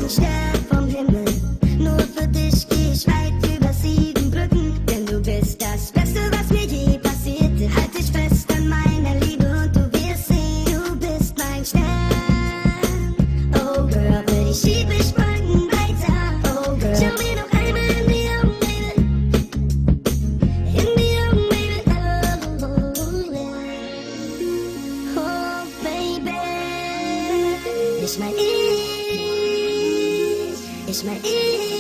ein Stern vom Himmel. Nur für dich geh ich weit über 7 Brücken, denn du bist das Beste, was mir je passierte. Halt dich fest an meiner Liebe und du wirst sehen, du bist mein Stern. Oh Girl, für dich schieb ich Wolken weiter. Oh Girl, schau mir noch einmal in die Augen, Baby. In die Augen, Baby. Oh, yeah. Oh, Baby. Ich mein ich.